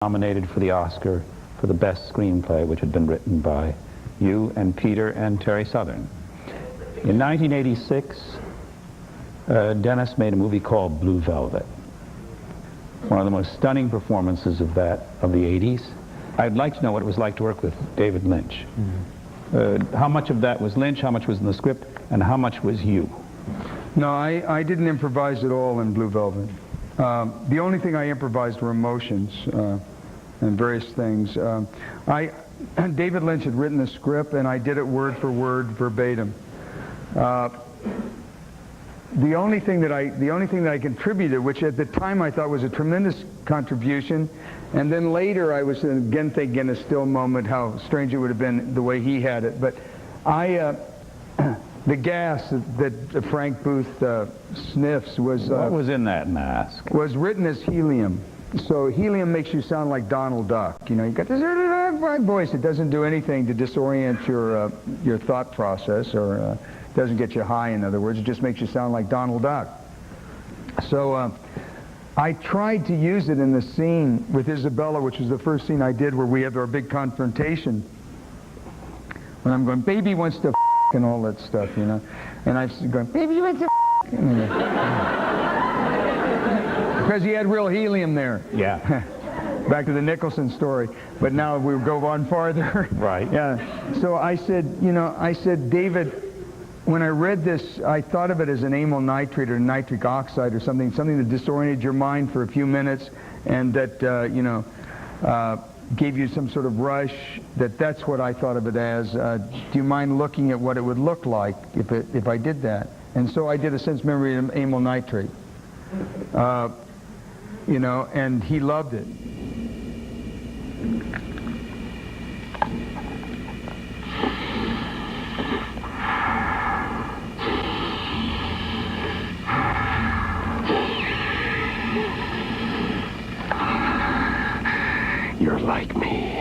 nominated for the Oscar for the best screenplay, which had been written by you and Peter and Terry Southern. In 1986, Dennis made a movie called Blue Velvet. One of the most stunning performances of the 80s. I'd like to know what it was like to work with David Lynch. How much of that was Lynch, how much was in the script, and how much was you? No, I didn't improvise at all in Blue Velvet. The only thing I improvised were emotions and various things. David Lynch had written the script, and I did it word for word, verbatim. The only thing that I contributed, which at the time I thought was a tremendous contribution, and then later I was again thinking in a still moment how strange it would have been the way he had it. But the gas that Frank Booth sniffs was... what was in that mask? Was written as helium. So helium makes you sound like Donald Duck. You know, you got this voice. It doesn't do anything to disorient your thought process, or doesn't get you high, in other words. It just makes you sound like Donald Duck. So I tried to use it in the scene with Isabella, which was the first scene I did where we had our big confrontation. When I'm going, baby wants to and all that stuff, you know. And I'm going, baby wants to because he had real helium there. Yeah. Back to the Nicholson story. But now we go on farther. Right. Yeah. So I said, David, when I read this, I thought of it as an amyl nitrate or nitric oxide or something that disoriented your mind for a few minutes, and that, gave you some sort of rush. That's what I thought of it as. Do you mind looking at what it would look like if I did that? And so I did a sense memory of amyl nitrate. And he loved it. You're like me.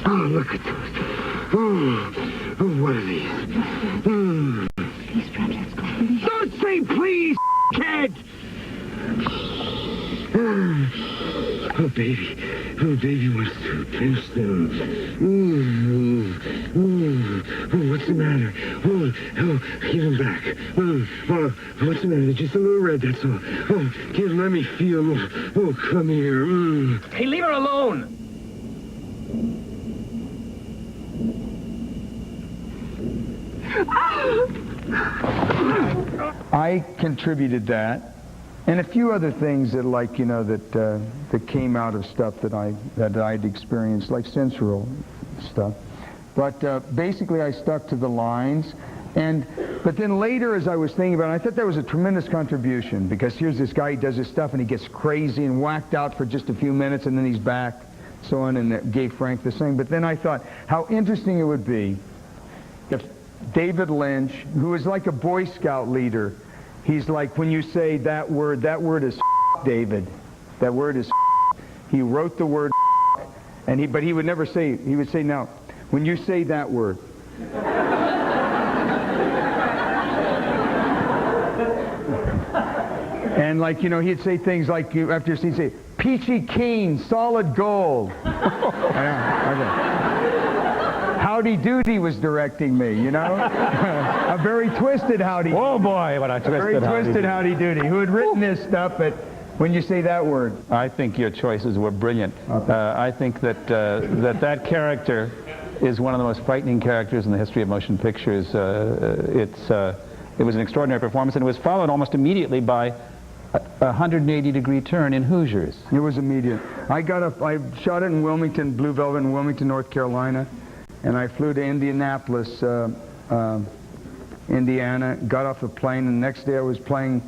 Oh, look at those. Oh, what are these? Please, Travis, please. Don't say please, kid! Oh, baby wants to taste them. What's the matter? Give him back. What's the matter? They're just a little red, that's all. Let me feel them. Oh, come here. Hey, leave her alone! I contributed that, and a few other things that, like, that came out of stuff that I'd experienced, like sensual stuff. But basically, I stuck to the lines. But then later, as I was thinking about it, I thought that was a tremendous contribution, because here's this guy, he does his stuff, and he gets crazy and whacked out for just a few minutes, and then he's back, so on, and that gave Frank the same. But then I thought how interesting it would be if David Lynch, who is like a Boy Scout leader, he's like, when you say that word is David. That word is he wrote the word but he would never say, he would say, now, when you say that word. And like, he'd say things like, after he'd say, peachy keen, solid gold. Howdy Doody was directing me, a very twisted Howdy Doody. Oh boy, what a twisted Howdy Doody, who had written this stuff, but when you say that word. I think your choices were brilliant. Okay. I think that that character is one of the most frightening characters in the history of motion pictures. It was an extraordinary performance, and it was followed almost immediately by a 180-degree turn in Hoosiers. It was immediate. I shot it in Wilmington, Blue Velvet in Wilmington, North Carolina. And I flew to Indianapolis, Indiana, got off the plane, and the next day I was playing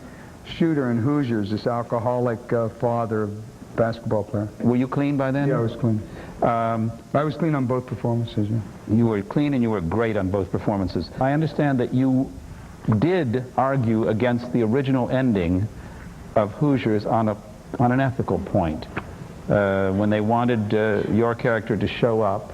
Shooter in Hoosiers, this alcoholic father, basketball player. Were you clean by then? Yeah, I was clean. I was clean on both performances, yeah. You were clean and you were great on both performances. I understand that you did argue against the original ending of Hoosiers on an ethical point. When they wanted your character to show up,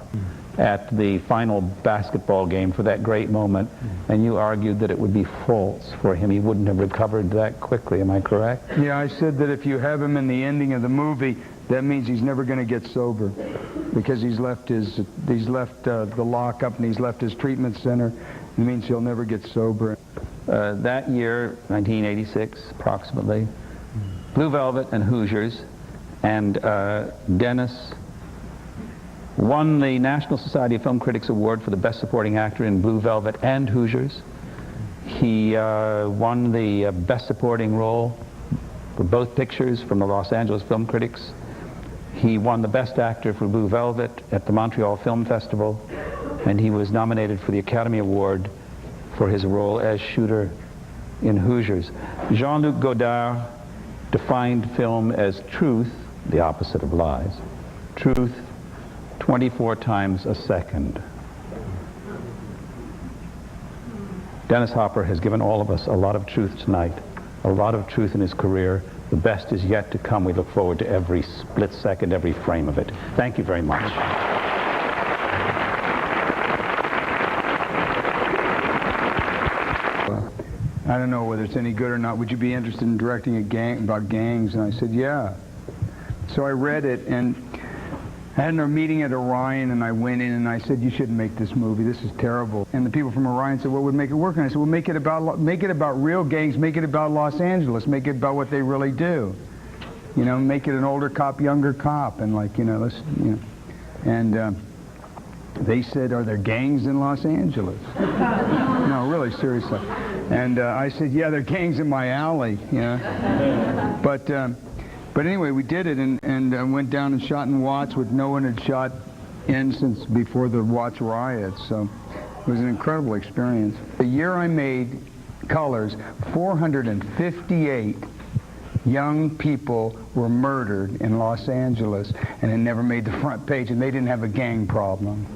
at the final basketball game for that great moment, and you argued that it would be false for him. He wouldn't have recovered that quickly. Am I correct? Yeah, I said that if you have him in the ending of the movie, that means he's never going to get sober, because he's left the lockup and he's left his treatment center. It means he'll never get sober. That year, 1986, approximately, Blue Velvet and Hoosiers, and Dennis won the National Society of Film Critics Award for the Best Supporting Actor in Blue Velvet and Hoosiers. He won the Best Supporting Role for both pictures from the Los Angeles Film Critics. He won the Best Actor for Blue Velvet at the Montreal Film Festival, and he was nominated for the Academy Award for his role as Shooter in Hoosiers. Jean-Luc Godard defined film as truth, the opposite of lies, truth 24 times a second. Dennis Hopper has given all of us a lot of truth tonight, a lot of truth in his career. The best is yet to come. We look forward to every split second, every frame of it. Thank you very much. I don't know whether it's any good or not. Would you be interested in directing a gang about gangs? And I said, yeah. So I read it, and I had a meeting at Orion, and I went in and I said, you shouldn't make this movie. This is terrible. And the people from Orion said, what would make it work? And I said, well, make it about real gangs. Make it about Los Angeles. Make it about what they really do. You know, make it an older cop, younger cop, and like, you know, let's, you know. And they said, are there gangs in Los Angeles? No, really, seriously. And I said, yeah, there are gangs in my alley, you know. But anyway, we did it, and went down and shot in Watts, which no one had shot in since before the Watts riots. So it was an incredible experience. The year I made Colors, 458 young people were murdered in Los Angeles, and it never made the front page, and they didn't have a gang problem.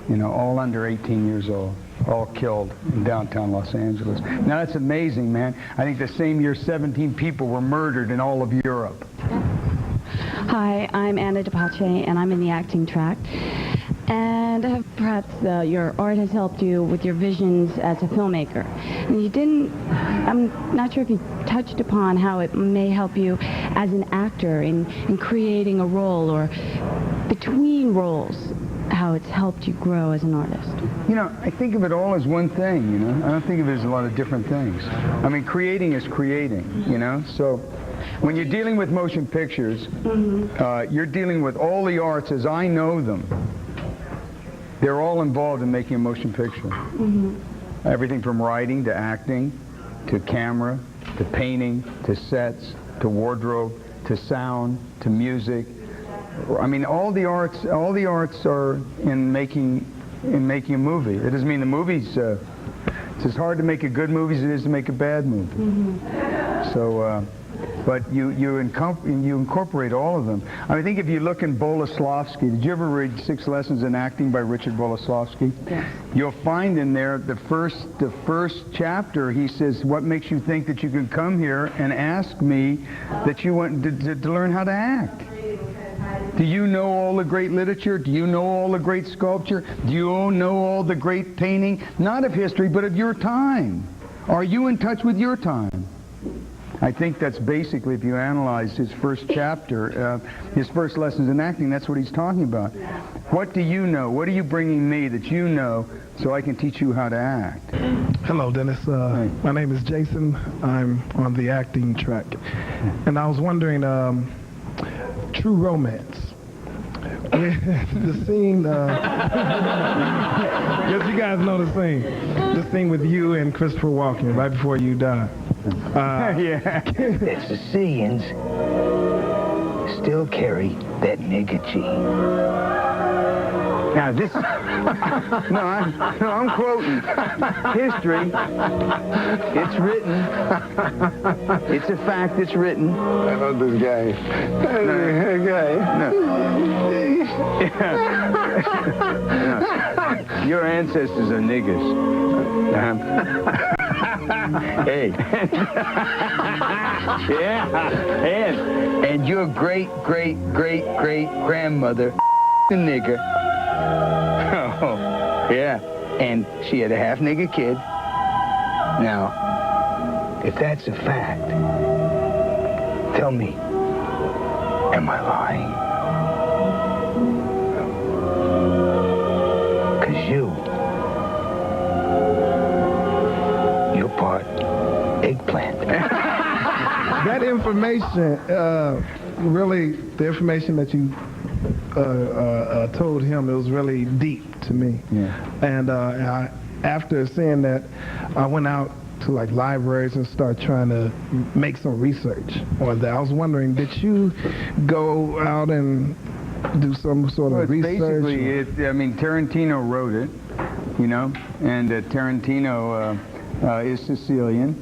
You know, all under 18 years old, all killed in downtown Los Angeles. Now that's amazing, man. I think the same year 17 people were murdered in all of Europe. Hi, I'm Anna DePace, and I'm in the acting track. And perhaps your art has helped you with your visions as a filmmaker. And you didn't, I'm not sure if you touched upon how it may help you as an actor in creating a role or between roles, how it's helped you grow as an artist. You know, I think of it all as one thing, you know. I don't think of it as a lot of different things. I mean, creating is creating, you know. So when you're dealing with motion pictures, you're dealing with all the arts as I know them. They're all involved in making a motion picture. Everything from writing to acting to camera to painting to sets to wardrobe to sound to music. I mean, all the arts are in making a movie. It doesn't mean the movie's it's as hard to make a good movie as it is to make a bad movie. So, but you incorporate all of them. I think if you look in Boleslavsky, did you ever read 6 Lessons in Acting by Richard Boleslavsky? Yes. You'll find in there the first chapter. He says, "What makes you think that you can come here and ask me that you want to learn how to act? Do you know all the great literature? Do you know all the great sculpture? Do you know all the great painting? Not of history, but of your time. Are you in touch with your time?" I think that's basically, if you analyze his first chapter, his first Lessons in Acting, that's what he's talking about. What do you know? What are you bringing me that you know so I can teach you how to act? Hello, Dennis. Hey. My name is Jason. I'm on the acting track. And I was wondering, True Romance. The scene, yes, you guys know the scene. The scene with you and Christopher Walken right before you die. Yeah. It's the scenes still carry that nigga gene. Now this, I'm quoting history. It's written. It's a fact. It's written. I love this guy. No. Your ancestors are niggas. Hey. Yeah. And your great grandmother, a nigger. Oh, yeah. And she had a half-nigger kid. Now, if that's a fact, tell me, am I lying? Because you're part eggplant. That information, really, the information that you told him, it was really deep to me. Yeah. And after seeing that, I went out to like libraries and start trying to make some research on that. I was wondering, did you go out and do some sort of research? Basically, I mean, Tarantino wrote it, you know, and Tarantino is Sicilian,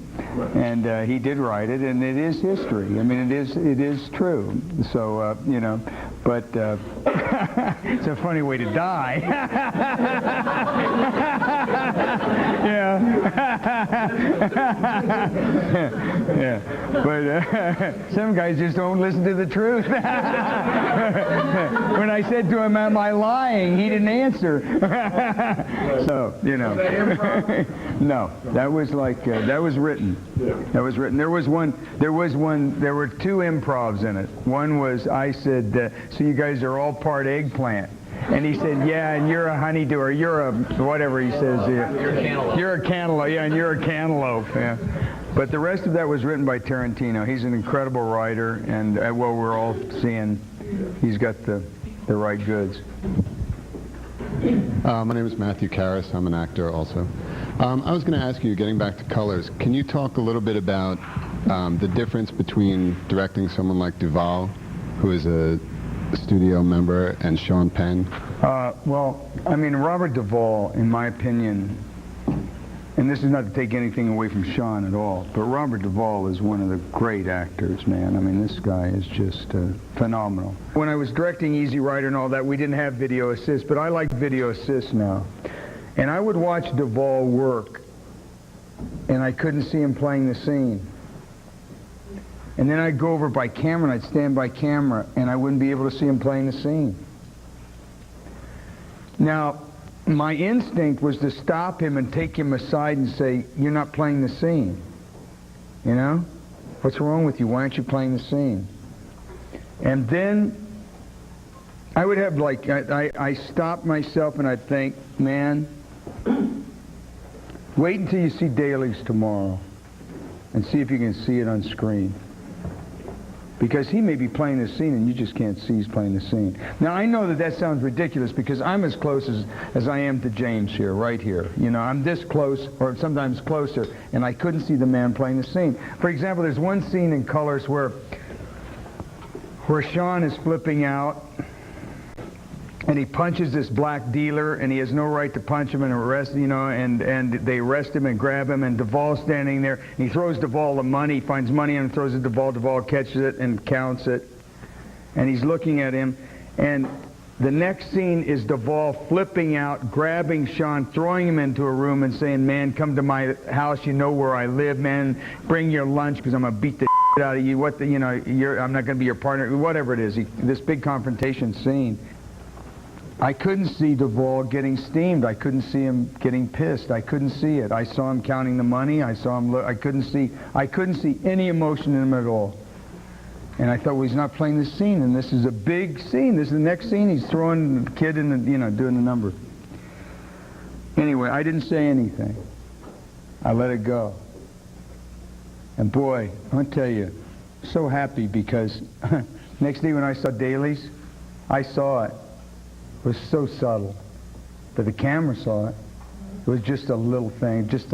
and he did write it, and it is history. I mean, it is true. So, you know, but it's a funny way to die. Yeah. Yeah. But some guys just don't listen to the truth. When I said to him, am I lying? He didn't answer. So, you know. No, that was like, that was written. That was written. There were two improvs in it. One was, I said, so you guys are all part eggplant. And he said, yeah, and you're a honeydew, or you're a, whatever he says. Yeah. You're a cantaloupe. You're a cantaloupe, yeah, and you're a cantaloupe, yeah. But the rest of that was written by Tarantino. He's an incredible writer, and well, we're all seeing he's got the right goods. My name is Matthew Karras. I'm an actor also. I was going to ask you, getting back to colors, can you talk a little bit about the difference between directing someone like Duvall, who is a studio member, and Sean Penn? Well, I mean, Robert Duvall, in my opinion, and this is not to take anything away from Sean at all, but Robert Duvall is one of the great actors, man. I mean, this guy is just phenomenal. When I was directing Easy Rider and all that, we didn't have video assist, but I like video assist now. And I would watch Duvall work, and I couldn't see him playing the scene. And then I'd go over by camera, and I'd stand by camera, and I wouldn't be able to see him playing the scene. Now, my instinct was to stop him and take him aside and say, you're not playing the scene. You know? What's wrong with you? Why aren't you playing the scene? And then I would have, like, I stopped myself and I'd think, man, wait until you see Dailies tomorrow and see if you can see it on screen. Because he may be playing the scene and you just can't see he's playing the scene. Now, I know that sounds ridiculous because I'm as close as I am to James here, right here. You know, I'm this close or sometimes closer, and I couldn't see the man playing the scene. For example, there's one scene in Colors where Sean is flipping out, and he punches this black dealer, and he has no right to punch him and arrest, you know, and they arrest him and grab him, and Duvall's standing there, and he throws Duvall the money, finds money and throws it to Duvall. Duvall catches it and counts it, and he's looking at him, and the next scene is Duvall flipping out, grabbing Sean, throwing him into a room and saying, man, come to my house, you know where I live, man, bring your lunch because I'm going to beat the out of you, I'm not going to be your partner, whatever it is, this big confrontation scene. I couldn't see Duvall getting steamed. I couldn't see him getting pissed. I couldn't see it. I saw him counting the money. I saw him look. I couldn't see any emotion in him at all. And I thought, well, he's not playing the scene, and this is a big scene. This is the next scene. He's throwing the kid in the, doing the number. Anyway, I didn't say anything. I let it go. And boy, I'll tell you, so happy because next day when I saw Dailies, I saw it. It was so subtle, but the camera saw it. It was just a little thing, just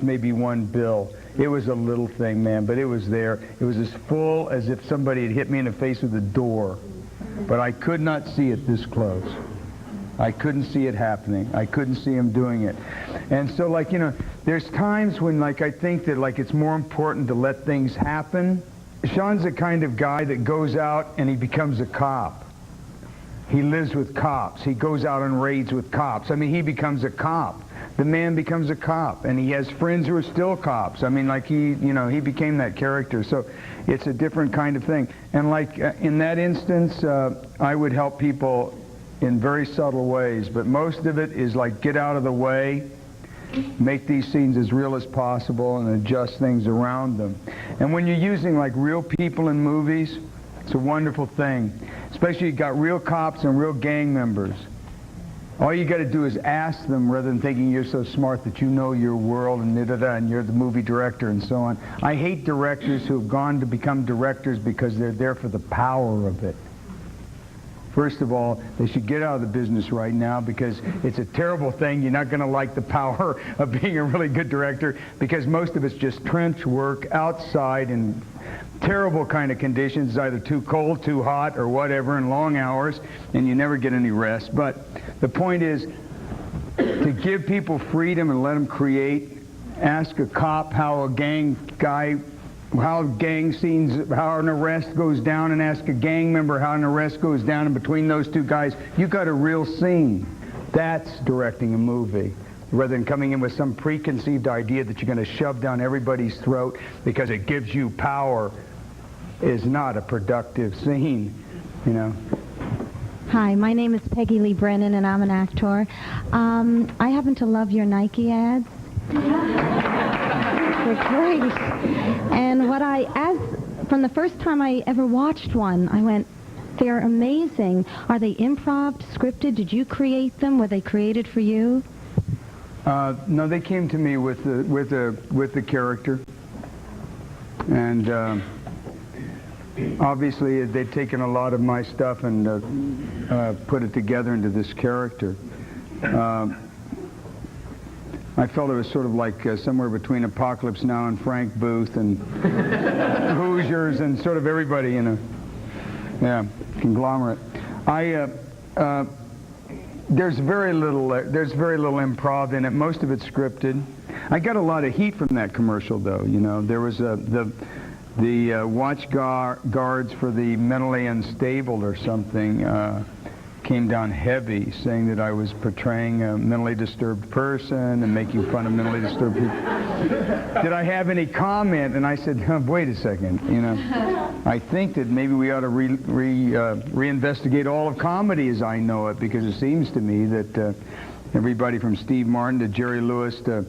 maybe one bill. It was a little thing, man, but it was there. It was as full as if somebody had hit me in the face with a door, but I could not see it this close. I couldn't see it happening. I couldn't see him doing it. And so, there's times when, I think that, it's more important to let things happen. Sean's the kind of guy that goes out and he becomes a cop. He lives with cops. He goes out on raids with cops. I mean, he becomes a cop. The man becomes a cop, and he has friends who are still cops. I mean, he became that character. So it's a different kind of thing. And in that instance, I would help people in very subtle ways, but most of it is like get out of the way, make these scenes as real as possible, and adjust things around them. And when you're using like real people in movies, it's a wonderful thing. Especially you got real cops and real gang members. All you got to do is ask them rather than thinking you're so smart that you know your world and da-da-da, and you're the movie director and so on. I hate directors who have gone to become directors because they're there for the power of it. First of all, they should get out of the business right now because it's a terrible thing. You're not going to like the power of being a really good director because most of it's just trench work outside in terrible kind of conditions, either too cold, too hot, or whatever, and long hours, and you never get any rest. But the point is to give people freedom and let them create. Ask a cop how a gang guy, how gang scenes, how an arrest goes down, and ask a gang member how an arrest goes down, and between those two guys, you got a real scene. That's directing a movie, rather than coming in with some preconceived idea that you're going to shove down everybody's throat because it gives you power. Is not a productive scene, you know. Hi, my name is Peggy Lee Brennan, and I'm an actor. I happen to love your Nike ads. They're great. And from the first time I ever watched one, I went, they're amazing. Are they improv, scripted? Did you create them? Were they created for you? No, they came to me with the character, and obviously they'd taken a lot of my stuff and put it together into this character. I felt it was sort of like somewhere between Apocalypse Now and Frank Booth and Hoosiers and sort of everybody in a conglomerate. There's very little improv in it. Most of it's scripted. I got a lot of heat from that commercial, though. You know, there was the watch guards for the mentally unstable or something came down heavy, saying that I was portraying a mentally disturbed person and making fun of mentally disturbed people. Did I have any comment? And I said, wait a second, you know, I think that maybe we ought to reinvestigate all of comedy as I know it, because it seems to me that everybody from Steve Martin to Jerry Lewis to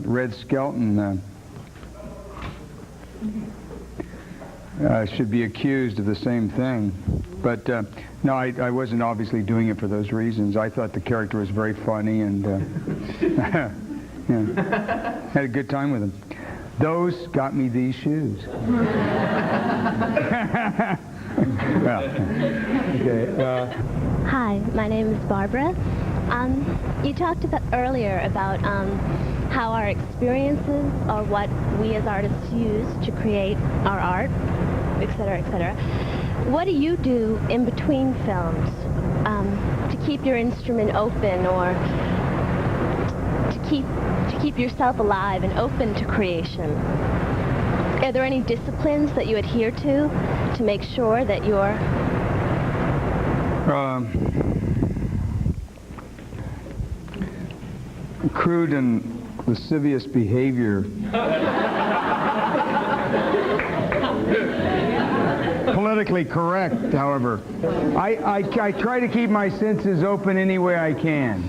Red Skelton should be accused of the same thing. But no, I wasn't obviously doing it for those reasons. I thought the character was very funny and had a good time with him. Those got me these shoes. Well, okay. Hi, my name is Barbara. You talked earlier about how our experiences are what we as artists use to create our art, etc., etc. What do you do in between films to keep your instrument open, or to keep yourself alive and open to creation? Are there any disciplines that you adhere to make sure that you're... Crude and lascivious behavior. Politically correct, however. I try to keep my senses open any way I can.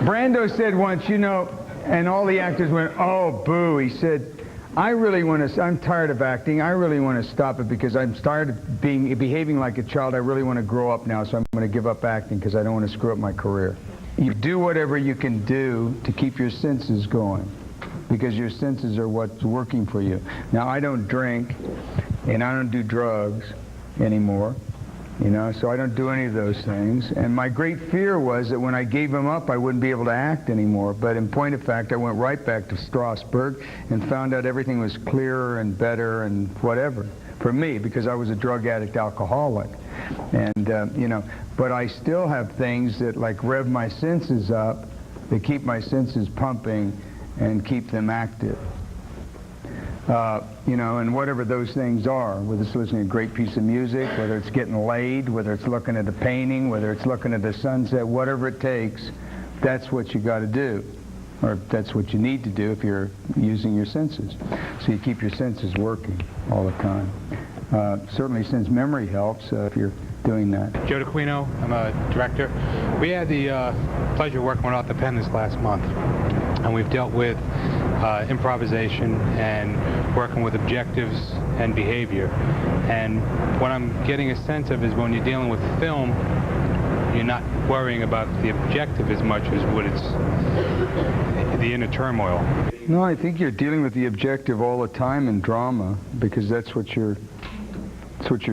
Brando said once, you know, and all the actors went, oh, boo. He said, I'm tired of acting. I really want to stop it because I'm tired of behaving like a child. I really want to grow up now, so I'm going to give up acting because I don't want to screw up my career. You do whatever you can do to keep your senses going, because your senses are what's working for you. Now, I don't drink, and I don't do drugs anymore, you know, so I don't do any of those things. And my great fear was that when I gave them up, I wouldn't be able to act anymore. But in point of fact, I went right back to Strasbourg and found out everything was clearer and better and whatever for me, because I was a drug addict alcoholic. And, you know, but I still have things that like rev my senses up, that keep my senses pumping and keep them active. You know, and whatever those things are, whether it's listening to a great piece of music, whether it's getting laid, whether it's looking at a painting, whether it's looking at the sunset, whatever it takes, that's what you got to do. Or that's what you need to do if you're using your senses. So you keep your senses working all the time. certainly since memory helps if you're doing that. Joe DeQuino, I'm a director. We had the pleasure of working with Arthur Penn this last month, and we've dealt with improvisation and working with objectives and behavior. And what I'm getting a sense of is when you're dealing with film, you're not worrying about the objective as much as what it's the inner turmoil. No, I think you're dealing with the objective all the time in drama because that's what your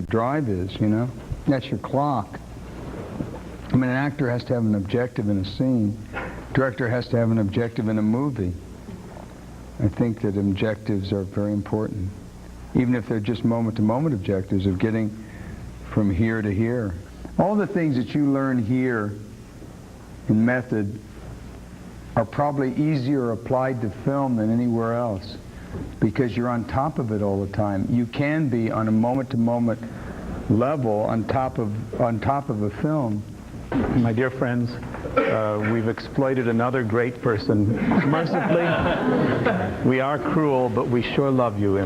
drive is, you know? That's your clock. I mean, an actor has to have an objective in a scene. Director has to have an objective in a movie. I think that objectives are very important, even if they're just moment-to-moment objectives of getting from here to here. All the things that you learn here in method are probably easier applied to film than anywhere else because you're on top of it all the time. You can be on a moment-to-moment level on top of a film. My dear friends, we've exploited another great person mercifully. We are cruel, but we sure love you.